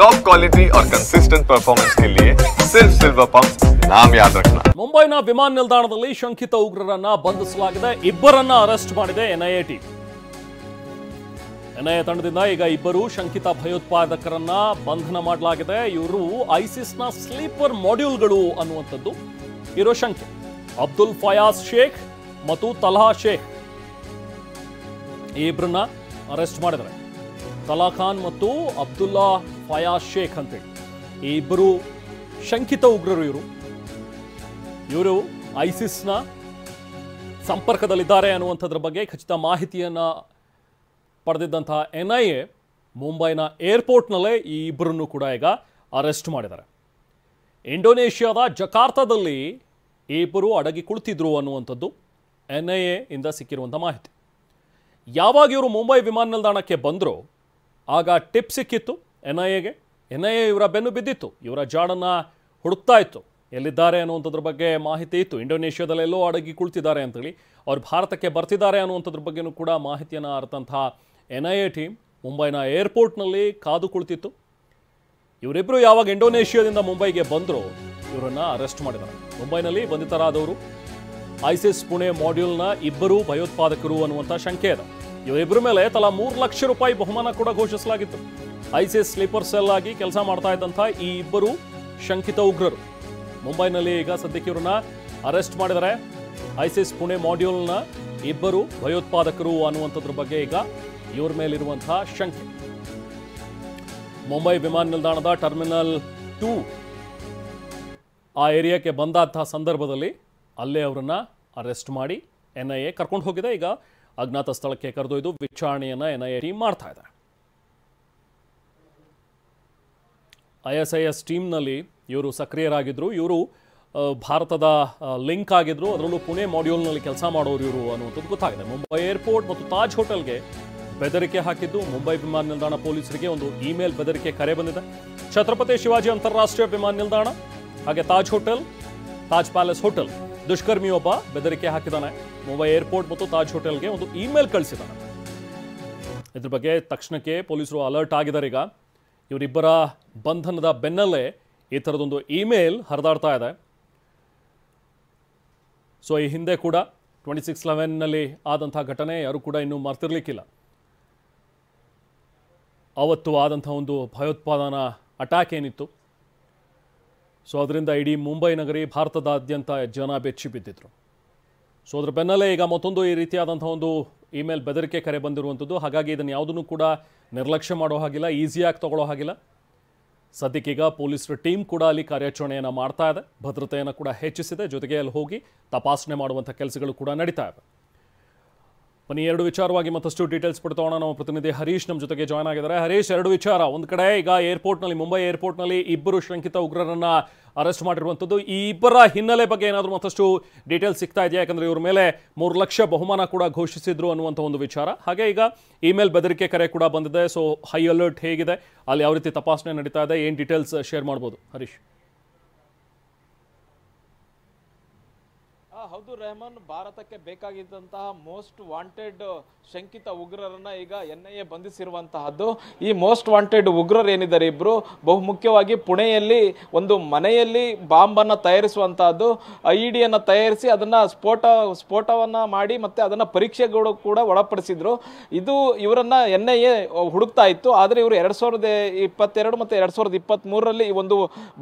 Top quality और consistent performance के लिए सिर्फ सिल्वर पंप नाम याद रखना। ಮುಂಬೈನ ವಿಮಾನ ನಿಲ್ದಾಣದಲ್ಲಿ ಶಂಕಿತ ಉಗ್ರರನ್ನ ಬಂಧಿಸಲಾಗಿದೆ. ಇಬ್ಬರನ್ನ ಅರೆಸ್ಟ್ ಮಾಡಿದೆ ಎನ್ಐಎ ಟೀಮ್. ಎನ್ಐಎ ತಂಡದಿಂದ ಈಗ ಇಬ್ಬರು ಶಂಕಿತ ಭಯೋತ್ಪಾದಕರನ್ನ ಬಂಧನ ಮಾಡಲಾಗಿದೆ. ಇವರು ಐಸಿಸ್ನ ಸ್ಲೀಪರ್ ಮಾಡ್ಯೂಲ್ಗಳು ಅನ್ನುವಂಥದ್ದು ಇರೋ ಶಂಕೆ. ಅಬ್ದುಲ್ ಫಯಾಜ್ ಶೇಖ್ ಮತ್ತು ತಲಹಾ ಶೇಖ್ ಈ ಇಬ್ಬರನ್ನ ಅರೆಸ್ಟ್ ಮಾಡಿದ್ದಾರೆ. ತಲಾ ಖಾನ್ ಮತ್ತು ಅಬ್ದುಲ್ಲಾ ಫಯಾಜ್ ಶೇಖ್ ಅಂತೇಳಿ ಈ ಇಬ್ಬರು ಶಂಕಿತ ಉಗ್ರರು. ಇವರು ಐಸಿಸ್ನ ಸಂಪರ್ಕದಲ್ಲಿದ್ದಾರೆ ಅನ್ನುವಂಥದ್ರ ಬಗ್ಗೆ ಖಚಿತ ಮಾಹಿತಿಯನ್ನು ಪಡೆದಿದ್ದಂತಹ ಎನ್ಐಎ ಮುಂಬೈನ ಏರ್ಪೋರ್ಟ್ನಲ್ಲೇ ಈ ಇಬ್ಬರನ್ನು ಕೂಡ ಈಗ ಅರೆಸ್ಟ್ ಮಾಡಿದ್ದಾರೆ. ಇಂಡೋನೇಷ್ಯಾದ ಜಕಾರ್ತಾದಲ್ಲಿ ಈ ಇಬ್ಬರು ಅಡಗಿ ಕುಳಿತಿದ್ರು ಅನ್ನುವಂಥದ್ದು ಎನ್ಐಎ ಇಂದ ಸಿಕ್ಕಿರುವಂಥ ಮಾಹಿತಿ. ಯಾವಾಗ ಇವರು ಮುಂಬೈ ವಿಮಾನ ನಿಲ್ದಾಣಕ್ಕೆ ಬಂದರೂ ಆಗ ಟಿಪ್ ಸಿಕ್ಕಿತ್ತು ಎನ್ಐಎಗೆ. ಎನ್ಐಎ ಇವರ ಬೆನ್ನು ಬಿದ್ದಿತ್ತು, ಇವರ ಜಾಡನ್ನು ಹುಡುಕ್ತಾ ಇತ್ತು, ಎಲ್ಲಿದ್ದಾರೆ ಅನ್ನುವಂಥದ್ರ ಬಗ್ಗೆ ಮಾಹಿತಿ ಇತ್ತು. ಇಂಡೋನೇಷ್ಯಾದಲ್ಲೆಲ್ಲೋ ಅಡಗಿ ಕುಳಿತಿದ್ದಾರೆ ಅಂತೇಳಿ ಅವ್ರು ಭಾರತಕ್ಕೆ ಬರ್ತಿದ್ದಾರೆ ಅನ್ನುವಂಥದ್ರ ಬಗ್ಗೆಯೂ ಕೂಡ ಮಾಹಿತಿಯನ್ನು ಅರ್ಥಂತಹ ಎನ್ಐಎ ಟೀಮ್ ಮುಂಬೈನ ಏರ್ಪೋರ್ಟ್ನಲ್ಲಿ ಕಾದು ಕುಳಿತಿತ್ತು. ಇವರಿಬ್ಬರು ಯಾವಾಗ ಇಂಡೋನೇಷ್ಯಾದಿಂದ ಮುಂಬೈಗೆ ಬಂದರೂ ಇವರನ್ನು ಅರೆಸ್ಟ್ ಮಾಡಿದ್ದಾರೆ. ಮುಂಬೈನಲ್ಲಿ ಬಂಧಿತರಾದವರು ಐಸಿಸ್ ಪುಣೆ ಮಾಡ್ಯೂಲ್ನ ಇಬ್ಬರು ಭಯೋತ್ಪಾದಕರು ಅನ್ನುವಂಥ ಶಂಕೆ ಇದೆ. ಇವರಿಬ್ಬರ ಮೇಲೆ ತಲಾ 3 ಲಕ್ಷ ರೂಪಾಯಿ ಬಹುಮಾನ ಕೂಡ ಘೋಷಿಸಲಾಗಿತ್ತು. ಐಸಿಸ್ ಸ್ಲೀಪರ್ ಸೆಲ್ ಆಗಿ ಕೆಲಸ ಮಾಡ್ತಾ ಇದ್ದಂಥ ಈ ಇಬ್ಬರು ಶಂಕಿತ ಉಗ್ರರು ಮುಂಬೈನಲ್ಲಿ ಈಗ ಸದ್ಯಕ್ಕೆ ಇವರನ್ನ ಅರೆಸ್ಟ್ ಮಾಡಿದ್ದಾರೆ. ಐಸಿಸ್ ಪುಣೆ ಮಾಡ್ಯೂಲ್ನ ಇಬ್ಬರು ಭಯೋತ್ಪಾದಕರು ಅನ್ನುವಂಥದ್ರ ಬಗ್ಗೆ ಈಗ ಇವ್ರ ಮೇಲಿರುವಂತಹ ಶಂಕೆ. ಮುಂಬೈ ವಿಮಾನ ನಿಲ್ದಾಣದ ಟರ್ಮಿನಲ್ 2 ಆ ಏರಿಯಾಕ್ಕೆ ಬಂದಂತಹ ಸಂದರ್ಭದಲ್ಲಿ ಅಲ್ಲೇ ಅವರನ್ನ ಅರೆಸ್ಟ್ ಮಾಡಿ ಎನ್ಐಎ ಕರ್ಕೊಂಡು ಹೋಗಿದೆ. ಈಗ ಅಜ್ಞಾತ ಸ್ಥಳಕ್ಕೆ ಕರೆದೊಯ್ದು ವಿಚಾರಣೆಯನ್ನು ಎನ್ಐಎ ಟೀಮ್ ಮಾಡ್ತಾ ಇದೆ. ISIS ಟೀಮ್ನಲ್ಲಿ ಇವರು ಸಕ್ರಿಯರಾಗಿದ್ದರು. ಇವರು ಭಾರತದ ಲಿಂಕ್ ಆಗಿದ್ರು, ಅದರಲ್ಲೂ ಪುಣೆ ಮಾಡ್ಯೂಲ್ನಲ್ಲಿ ಕೆಲಸ ಮಾಡೋರು ಇವರು ಅನ್ನುವಂಥದ್ದು ಗೊತ್ತಾಗಿದೆ. ಮುಂಬೈ ಏರ್ಪೋರ್ಟ್ ಮತ್ತು ತಾಜ್ ಹೋಟೆಲ್ಗೆ ಬೆದರಿಕೆ ಹಾಕಿದ್ದು ಮುಂಬೈ ವಿಮಾನ ನಿಲ್ದಾಣ ಪೊಲೀಸರಿಗೆ ಒಂದು ಇಮೇಲ್ ಬೆದರಿಕೆ ಕರೆ ಬಂದಿದೆ. ಛತ್ರಪತಿ ಶಿವಾಜಿ ಅಂತಾರಾಷ್ಟ್ರೀಯ ವಿಮಾನ ನಿಲ್ದಾಣ ಹಾಗೆ Taj hotel, Taj palace hotel ದುಷ್ಕರ್ಮಿಯೊಬ್ಬ ಬೆದರಿಕೆ ಹಾಕಿದ್ದಾನೆ. ಮುಂಬೈ ಏರ್ಪೋರ್ಟ್ ಮತ್ತು ತಾಜ್ ಹೋಟೆಲ್ಗೆ ಒಂದು ಇಮೇಲ್ ಕಳಿಸಿದ್ದಾನೆ. ಇದ್ರ ಬಗ್ಗೆ ತಕ್ಷಣಕ್ಕೆ ಪೊಲೀಸರು ಅಲರ್ಟ್ ಆಗಿದ್ದಾರೆ. ಈಗ ಇವರಿಬ್ಬರ ಬಂಧನದ ಬೆನ್ನಲ್ಲೇ ಈ ಥರದೊಂದು ಇಮೇಲ್ ಹರಿದಾಡ್ತಾ ಇದೆ. ಸೊ ಈ ಹಿಂದೆ ಕೂಡ 26/11ನಲ್ಲಿ ಆದಂಥ ಘಟನೆ ಯಾರು ಕೂಡ ಇನ್ನೂ ಮರ್ತಿರ್ಲಿಕ್ಕಿಲ್ಲ. ಅವತ್ತು ಆದಂಥ ಒಂದು ಭಯೋತ್ಪಾದನಾ ಅಟ್ಯಾಕ್ ಏನಿತ್ತು, ಸೊ ಅದರಿಂದ ಇಡೀ ಮುಂಬೈ ನಗರಿ ಭಾರತದಾದ್ಯಂತ ಜನ ಬೆಚ್ಚಿ ಬಿದ್ದಿದ್ರು. ಸೊ ಅದ್ರ ಬೆನ್ನಲ್ಲೇ ಈಗ ಮತ್ತೊಂದು ಈ ರೀತಿಯಾದಂಥ ಒಂದು ಇಮೇಲ್ ಬೆದರಿಕೆ ಕರೆ ಬಂದಿರುವಂಥದ್ದು. ಹಾಗಾಗಿ ಇದನ್ನು ಯಾವುದನ್ನು ಕೂಡ ನಿರ್ಲಕ್ಷ್ಯ ಮಾಡೋ ಹಾಗಿಲ್ಲ, ಈಸಿಯಾಗಿ ತಗೊಳ್ಳೋ ಹಾಗಿಲ್ಲ. ಸದ್ಯಕ್ಕೀಗ ಪೊಲೀಸರ ಟೀಮ್ ಕೂಡ ಅಲ್ಲಿ ಕಾರ್ಯಾಚರಣೆಯನ್ನು ಮಾಡ್ತಾ ಇದೆ, ಭದ್ರತೆಯನ್ನು ಕೂಡ ಹೆಚ್ಚಿಸಿದೆ. ಜೊತೆಗೆ ಅಲ್ಲಿ ಹೋಗಿ ತಪಾಸಣೆ ಮಾಡುವಂಥ ಕೆಲಸಗಳು ಕೂಡ ನಡೀತಾ ಇವೆ. ಬನ್ನಿ ಎರಡು ವಿಚಾರವಾಗಿ ಮತ್ತಷ್ಟು ಡೀಟೇಲ್ಸ್ ಪಡ್ತೋಣ. ನಮ್ಮ ಪ್ರತಿನಿಧಿ ಹರೀಶ್ ನಮ್ಮ ಜೊತೆಗೆ ಜಾಯ್ನ್ ಆಗಿದ್ದಾರೆ. ಹರೀಶ್, ಎರಡು ವಿಚಾರ. ಒಂದು ಕಡೆ ಈಗ ಏರ್ಪೋರ್ಟ್ನಲ್ಲಿ, ಮುಂಬೈ ಏರ್ಪೋರ್ಟ್ನಲ್ಲಿ ಇಬ್ಬರು ಶಂಕಿತ ಉಗ್ರರನ್ನ ಅರೆಸ್ಟ್ ಮಾಡಿರುವಂಥದ್ದು. ಈ ಇಬ್ಬರ ಹಿನ್ನೆಲೆ ಬಗ್ಗೆ ಏನಾದರೂ ಮತ್ತಷ್ಟು ಡೀಟೇಲ್ಸ್ ಸಿಗ್ತಾ ಇದೆಯಾ? ಯಾಕಂದರೆ ಇವ್ರ ಮೇಲೆ 3 ಲಕ್ಷ ಬಹುಮಾನ ಕೂಡ ಘೋಷಿಸಿದ್ರು ಅನ್ನುವಂಥ ಒಂದು ವಿಚಾರ. ಹಾಗೆ ಈಗ ಇಮೇಲ್ ಬೆದರಿಕೆ ಕರೆ ಕೂಡ ಬಂದಿದೆ. ಸೊ ಹೈ ಅಲರ್ಟ್ ಹೇಗಿದೆ, ಅಲ್ಲಿ ಯಾವ ರೀತಿ ತಪಾಸಣೆ ನಡೀತಾ ಇದೆ, ಏನು ಡೀಟೇಲ್ಸ್ ಶೇರ್ ಮಾಡ್ಬೋದು ಹರೀಶ್? ಹೌದು ರೆಹಮಾನ್, ಭಾರತಕ್ಕೆ ಬೇಕಾಗಿದ್ದಂತಹ ಮೋಸ್ಟ್ ವಾಂಟೆಡ್ ಶಂಕಿತ ಉಗ್ರರನ್ನ ಈಗ ಎನ್ಐಎ ಬಂಧಿಸಿರುವಂತಹದ್ದು. ಈ ಮೋಸ್ಟ್ ವಾಂಟೆಡ್ ಉಗ್ರರು ಏನಿದ್ದಾರೆ ಇಬ್ರು, ಬಹುಮುಖ್ಯವಾಗಿ ಪುಣೆಯಲ್ಲಿ ಒಂದು ಮನೆಯಲ್ಲಿ ಬಾಂಬನ್ನು ತಯಾರಿಸುವಂತಹದ್ದು, ಐಡಿಯನ್ನು ತಯಾರಿಸಿ ಅದನ್ನ ಸ್ಫೋಟವನ್ನ ಮಾಡಿ ಮತ್ತೆ ಅದನ್ನ ಪರೀಕ್ಷೆಗಳು ಕೂಡ ಒಳಪಡಿಸಿದ್ರು. ಇದು ಇವರನ್ನ ಎನ್ಐಎ ಹುಡುಕ್ತಾ ಇತ್ತು. ಆದರೆ ಇವರು 2022 ಮತ್ತೆ 2023ರಲ್ಲಿ ಈ ಒಂದು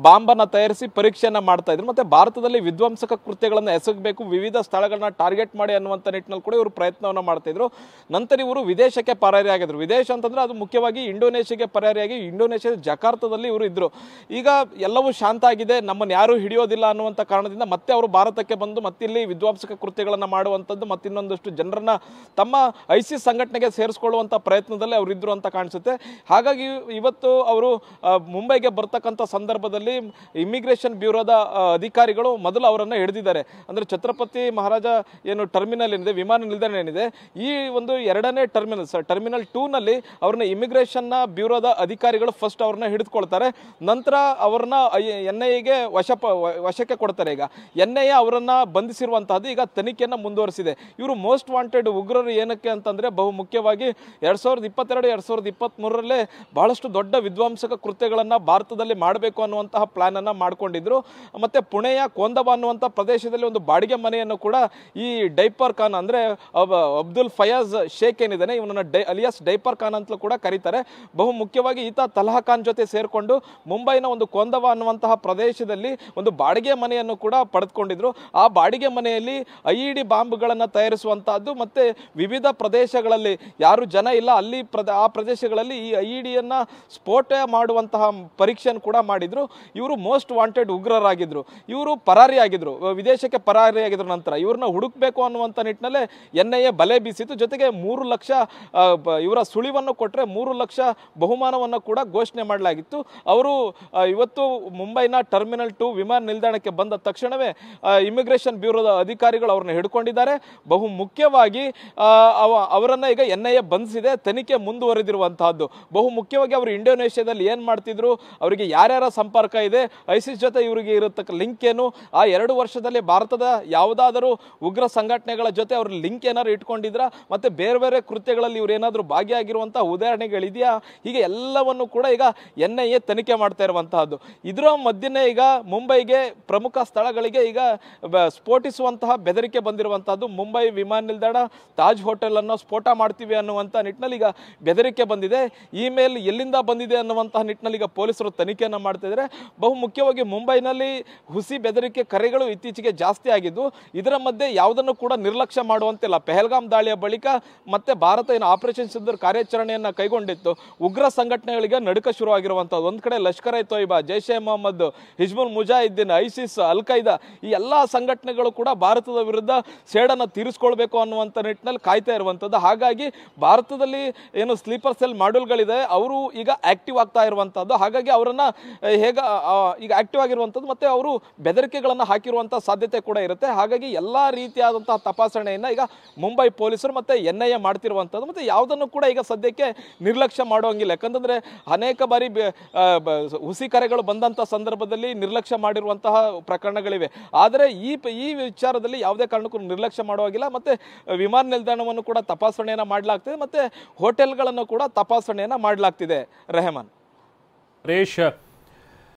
ಬಾಂಬನ್ನು ತಯಾರಿಸಿ ಪರೀಕ್ಷೆಯನ್ನ ಮಾಡ್ತಾ ಇದ್ರು. ಮತ್ತೆ ಭಾರತದಲ್ಲಿ ವಿಧ್ವಂಸಕ ಕೃತ್ಯಗಳನ್ನು ಎಸಗಬೇಕು, ವಿವಿಧ ಸ್ಥಳಗಳನ್ನ ಟಾರ್ಗೆಟ್ ಮಾಡಿ ಅನ್ನುವಂಥ ನಿಟ್ಟಿನಲ್ಲಿ ಕೂಡ ಇವರು ಪ್ರಯತ್ನವನ್ನ ಮಾಡ್ತಾ ಇದ್ರು. ನಂತರ ಇವರು ವಿದೇಶಕ್ಕೆ ಪರಾರಿಯಾಗಿದ್ರು. ವಿದೇಶ ಅಂತಂದ್ರೆ ಅದು ಮುಖ್ಯವಾಗಿ ಇಂಡೋನೇಷ್ಯಾಗೆ ಪರಾರಿಯಾಗಿ ಇಂಡೋನೇಷ್ಯಾದ ಜಕಾರ್ತದಲ್ಲಿ ಇವರು ಇದ್ರು. ಈಗ ಎಲ್ಲವೂ ಶಾಂತ ಆಗಿದೆ, ನಮ್ಮನ್ನು ಯಾರು ಹಿಡಿಯೋದಿಲ್ಲ ಅನ್ನುವಂಥ ಕಾರಣದಿಂದ ಮತ್ತೆ ಅವರು ಭಾರತಕ್ಕೆ ಬಂದು ಮತ್ತಿಲ್ಲಿ ವಿಧ್ವಂಸಕ ಕೃತ್ಯಗಳನ್ನು ಮಾಡುವಂಥದ್ದು, ಮತ್ತಿನ್ನೊಂದಷ್ಟು ಜನರನ್ನ ತಮ್ಮ ಐಸಿಸ್ ಸಂಘಟನೆಗೆ ಸೇರಿಸ್ಕೊಳ್ಳುವಂಥ ಪ್ರಯತ್ನದಲ್ಲಿ ಅವರು ಇದ್ರು ಅಂತ ಕಾಣಿಸುತ್ತೆ. ಹಾಗಾಗಿ ಇವತ್ತು ಅವರು ಮುಂಬೈಗೆ ಬರ್ತಕ್ಕಂಥ ಸಂದರ್ಭದಲ್ಲಿ ಇಮಿಗ್ರೇಷನ್ ಬ್ಯೂರೋದ ಅಧಿಕಾರಿಗಳು ಮೊದಲು ಅವರನ್ನು ಹಿಡಿದಿದ್ದಾರೆ. ಅಂದ್ರೆ ಛತ್ರಪತಿ ಮಹಾರಾಜ ಏನು ಟರ್ಮಿನಲ್ ಏನಿದೆ, ವಿಮಾನ ನಿಲ್ದಾಣ ಏನಿದೆ, ಈ ಒಂದು ಎರಡನೇ ಟರ್ಮಿನಲ್ 2 ನಲ್ಲಿ ಅವ್ರನ್ನ ಇಮಿಗ್ರೇಷನ್ ಬ್ಯೂರೋದ ಅಧಿಕಾರಿಗಳು ಫಸ್ಟ್ ಅವ್ರನ್ನ ಹಿಡಿದುಕೊಳ್ತಾರೆ. ನಂತರ ಅವ್ರನ್ನ NIAಗೆ ವಶಕ್ಕೆ ಕೊಡ್ತಾರೆ. ಈಗ NIA ಅವರನ್ನ ಬಂಧಿಸಿರುವಂತಹದ್ದು ಈಗ ತನಿಖೆಯನ್ನ ಮುಂದುವರಿಸಿದೆ. ಇವರು ಮೋಸ್ಟ್ ವಾಂಟೆಡ್ ಉಗ್ರರು ಏನಕ್ಕೆ ಅಂತಂದ್ರೆ ಬಹು ಮುಖ್ಯವಾಗಿ 2022-2023 ಬಹಳಷ್ಟು ದೊಡ್ಡ ವಿಧ್ವಂಸಕ ಕೃತ್ಯಗಳನ್ನ ಭಾರತದಲ್ಲಿ ಮಾಡಬೇಕು ಅನ್ನುವಂತಹ ಪ್ಲಾನ್ ಅನ್ನ ಮಾಡ್ಕೊಂಡಿದ್ರು. ಮತ್ತೆ ಪುಣೆಯ ಕೊಂದಬ ಅನ್ನುವಂಥ ಪ್ರದೇಶದಲ್ಲಿ ಒಂದು ಬಾಡಿಗೆ ಮನೆಯನ್ನು ಕೂಡ ಈ ಡೈಪರ್ ಖಾನ್ ಅಂದ್ರೆ ಅಬ್ದುಲ್ ಫಯಾಜ್ ಶೇಖ್ ಏನಿದ್ದಾನೆ ಇವನನ್ನ ಅಲಿಯಾಸ್ ಡೈಪರ್ ಖಾನ್ ಅಂತಲೂ ಕೂಡ ಕರೀತಾರೆ. ಬಹು ಮುಖ್ಯವಾಗಿ ಈತ ತಲಹಾ ಖಾನ್ ಜೊತೆ ಸೇರ್ಕೊಂಡು ಮುಂಬೈನ ಒಂದು ಕೊಂದಬ ಅನ್ನುವಂತಹ ಪ್ರದೇಶದಲ್ಲಿ ಒಂದು ಬಾಡಿಗೆ ಮನೆಯನ್ನು ಕೂಡ ಪಡೆದುಕೊಂಡಿದ್ರು. ಆ ಬಾಡಿಗೆ ಮನೆಯಲ್ಲಿ IED ಬಾಂಬ್ಗಳನ್ನು ತಯಾರಿಸುವಂತಹದ್ದು ಮತ್ತೆ ವಿವಿಧ ಪ್ರದೇಶಗಳಲ್ಲಿ ಯಾರು ಜನ ಇಲ್ಲ ಅಲ್ಲಿ ಆ ಪ್ರದೇಶಗಳಲ್ಲಿ ಈ IEDಯನ್ನ ಸ್ಫೋಟ ಮಾಡುವಂತಹ ಪರೀಕ್ಷೆಯನ್ನು ಕೂಡ ಮಾಡಿದ್ರು. ಇವರು ಮೋಸ್ಟ್ ವಾಂಟೆಡ್ ಉಗ್ರರಾಗಿದ್ರು. ಇವರು ಪರಾರಿಯಾಗಿದ್ರು, ವಿದೇಶಕ್ಕೆ ಪರಾರಿಯಾಗಿದ್ರು. ನಂತರ ಇವ್ರನ್ನ ಹುಡುಕ್ಬೇಕು ಅನ್ನುವಂಥ ನಿಟ್ಟಿನಲ್ಲೇ NIA ಬಲೆ ಬೀಸಿತು. ಜೊತೆಗೆ 3 ಲಕ್ಷ ಇವರ ಸುಳಿವನ್ನು ಕೊಟ್ಟರೆ 3 ಲಕ್ಷ ಬಹುಮಾನವನ್ನು ಕೂಡ ಘೋಷಣೆ ಮಾಡಲಾಗಿತ್ತು. ಅವರು ಇವತ್ತು ಮುಂಬೈನ ಟರ್ಮಿನಲ್ 2 ವಿಮಾನ ನಿಲ್ದಾಣಕ್ಕೆ ಬಂದ ತಕ್ಷಣವೇ ಇಮಿಗ್ರೇಷನ್ ಬ್ಯೂರೋದ ಅಧಿಕಾರಿಗಳು ಅವ್ರನ್ನ ಹಿಡ್ಕೊಂಡಿದ್ದಾರೆ. ಬಹು ಮುಖ್ಯವಾಗಿ ಅವರನ್ನ ಈಗ NIA ಬಂಧಿಸಿದೆ, ತನಿಖೆ ಮುಂದುವರೆದಿರುವಂತಹದ್ದು. ಬಹು ಮುಖ್ಯವಾಗಿ ಅವರು ಇಂಡೋನೇಷ್ಯಾದಲ್ಲಿ ಏನ್ ಮಾಡ್ತಿದ್ರು, ಅವರಿಗೆ ಯಾರ್ಯಾರ ಸಂಪರ್ಕ ಇದೆ, ಐಸಿಸ್ ಜೊತೆ ಇವರಿಗೆ ಇರತಕ್ಕ ಲಿಂಕ್ ಏನು, ಆ 2 ವರ್ಷದಲ್ಲಿ ಭಾರತದ ಯಾವುದಾದರೂ ಉಗ್ರ ಸಂಘಟನೆಗಳ ಜೊತೆ ಅವ್ರ ಲಿಂಕ್ ಏನಾದ್ರು ಇಟ್ಕೊಂಡಿದ್ರ, ಮತ್ತೆ ಬೇರೆ ಬೇರೆ ಕೃತ್ಯಗಳಲ್ಲಿ ಇವ್ರು ಏನಾದ್ರು ಭಾಗಿಯಾಗಿರುವಂತಹ ಉದಾಹರಣೆಗಳಿದೆಯಾ, ಹೀಗೆ ಎಲ್ಲವನ್ನು ಕೂಡ ಈಗ NIA ತನಿಖೆ ಮಾಡ್ತಾ ಇರುವಂತಹದ್ದು. ಇದರ ಮಧ್ಯೆ ಈಗ ಮುಂಬೈಗೆ ಪ್ರಮುಖ ಸ್ಥಳಗಳಿಗೆ ಈಗ ಸ್ಫೋಟಿಸುವಂತಹ ಬೆದರಿಕೆ ಬಂದಿರುವಂತಹದ್ದು. ಮುಂಬೈ ವಿಮಾನ ನಿಲ್ದಾಣ, ತಾಜ್ ಹೋಟೆಲ್ ಅನ್ನು ಸ್ಫೋಟ ಮಾಡ್ತೀವಿ ಅನ್ನುವಂಥ ನಿಟ್ಟಿನಲ್ಲಿ ಈಗ ಬೆದರಿಕೆ ಬಂದಿದೆ. ಇಮೇಲ್ ಎಲ್ಲಿಂದ ಬಂದಿದೆ ಅನ್ನುವಂತಹ ನಿಟ್ಟಿನಲ್ಲಿ ಈಗ ಪೊಲೀಸರು ತನಿಖೆಯನ್ನು ಮಾಡ್ತಾ ಇದ್ದಾರೆ. ಬಹು ಮುಖ್ಯವಾಗಿ ಮುಂಬೈನಲ್ಲಿ ಹುಸಿ ಬೆದರಿಕೆ ಕರೆಗಳು ಇತ್ತೀಚೆಗೆ ಜಾಸ್ತಿ ಆಗಿದ್ದು, ಇದರ ಮಧ್ಯೆ ಯಾವುದನ್ನು ಕೂಡ ನಿರ್ಲಕ್ಷ್ಯ ಮಾಡುವಂತಿಲ್ಲ. ಪೆಹಲ್ಗಾಮ್ ದಾಳಿಯ ಬಳಿಕ ಮತ್ತೆ ಭಾರತ ಏನು ಆಪರೇಷನ್ ಸಿಂಧೂರ್ ಕಾರ್ಯಾಚರಣೆಯನ್ನು ಕೈಗೊಂಡಿತ್ತು, ಉಗ್ರ ಸಂಘಟನೆಗಳಿಗೆ ನಡುಕ ಶುರುವಾಗಿರುವಂಥದ್ದು. ಒಂದ್ ಕಡೆ Lashkar e Taiba, Jaish e Mohammed, Hizbul Mujahideen, ISIS, al Qaeda ಈ ಎಲ್ಲಾ ಸಂಘಟನೆಗಳು ಕೂಡ ಭಾರತದ ವಿರುದ್ಧ ಸೇಡನ್ನು ತೀರಿಸಿಕೊಳ್ಬೇಕು ಅನ್ನುವಂಥ ನಿಟ್ಟಿನಲ್ಲಿ ಕಾಯ್ತಾ ಇರುವಂಥದ್ದು. ಹಾಗಾಗಿ ಭಾರತದಲ್ಲಿ ಏನು ಸ್ಲೀಪರ್ ಸೆಲ್ ಮಾಡ್ಯೂಲ್ಗಳಿದೆ ಅವರು ಈಗ ಆಕ್ಟಿವ್ ಆಗ್ತಾ ಇರುವಂಥದ್ದು. ಹಾಗಾಗಿ ಅವರನ್ನ ಈಗ ಆಕ್ಟಿವ್ ಆಗಿರುವಂಥದ್ದು ಮತ್ತೆ ಅವರು ಬೆದರಿಕೆಗಳನ್ನು ಹಾಕಿರುವಂತಹ ಸಾಧ್ಯತೆ ಕೂಡ ಇರುತ್ತೆ. ಹಾಗಾಗಿ ಎಲ್ಲಾ ರೀತಿಯಾದಂತಹ ತಪಾಸಣೆಯನ್ನ ಈಗ ಮುಂಬೈ ಪೊಲೀಸರು ಮತ್ತೆ NIA ಮಾಡ್ತಿರುವಂಥದ್ದು. ಮತ್ತೆ ಯಾವುದನ್ನು ಕೂಡ ಈಗ ಸದ್ಯಕ್ಕೆ ನಿರ್ಲಕ್ಷ್ಯ ಮಾಡುವಂಗಿಲ್ಲ. ಯಾಕಂತಂದ್ರೆ ಅನೇಕ ಬಾರಿ ಹುಸಿ ಕರೆಗಳು ಬಂದಂತಹ ಸಂದರ್ಭದಲ್ಲಿ ನಿರ್ಲಕ್ಷ್ಯ ಮಾಡಿರುವಂತಹ ಪ್ರಕರಣಗಳಿವೆ. ಆದರೆ ಈ ವಿಚಾರದಲ್ಲಿ ಯಾವುದೇ ಕಾರಣಕ್ಕೂ ನಿರ್ಲಕ್ಷ್ಯ ಮಾಡುವಾಗಿಲ್ಲ. ಮತ್ತೆ ವಿಮಾನ ನಿಲ್ದಾಣವನ್ನು ಕೂಡ ತಪಾಸಣೆಯನ್ನ ಮಾಡಲಾಗ್ತಿದೆ, ಮತ್ತೆ ಹೋಟೆಲ್ಗಳನ್ನು ಕೂಡ ತಪಾಸಣೆಯನ್ನ ಮಾಡಲಾಗ್ತಿದೆ. ರೆಹಮಾನ್. ರೇಷ್